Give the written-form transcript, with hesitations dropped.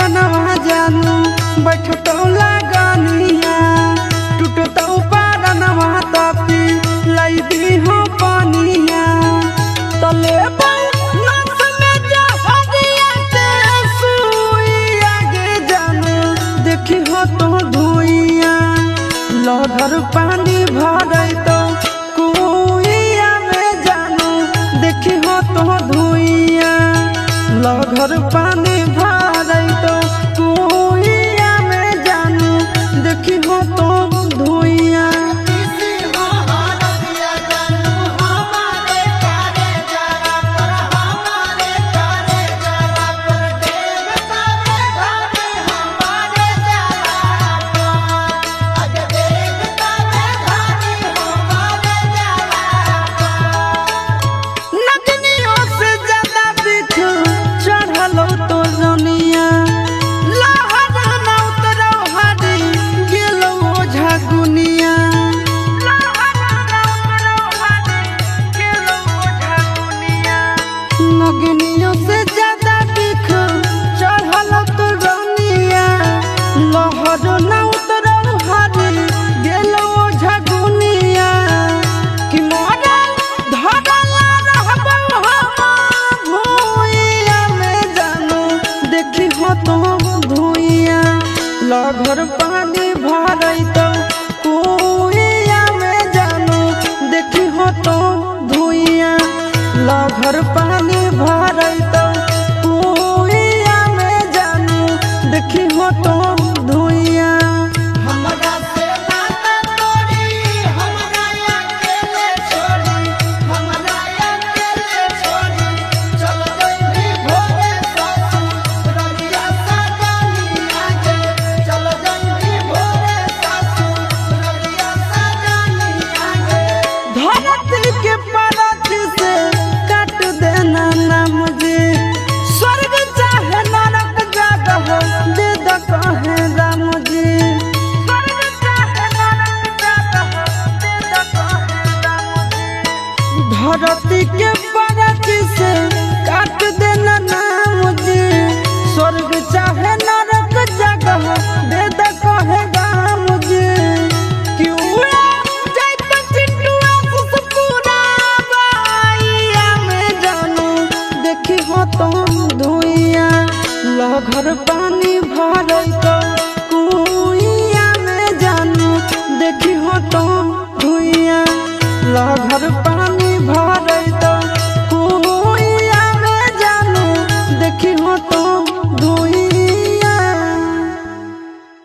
अंगनवा जानू बैठतो लगनिया टूटतो पारनवा तपी लाई दी हो पानिया तले नस में जहरिया के सुई आगे जानू देखी हो तो धुइया लहर पानी भरई तो कुइया में जानू देखी हो तो धुइया लहर पानी भरई तो कुइया में जानू देखी हो तो धुइया नगनियों से ज्यादा दिख चढ़ल तो रनिया लहर न उतरौ हरी गेलो झगुनिया कि मरल धरल रहबौ हम भुइया में जानू देखी हो तो धुइया लहर पानी भरई तो कुइया में जानू देखी हो तो धुइया लहर पानी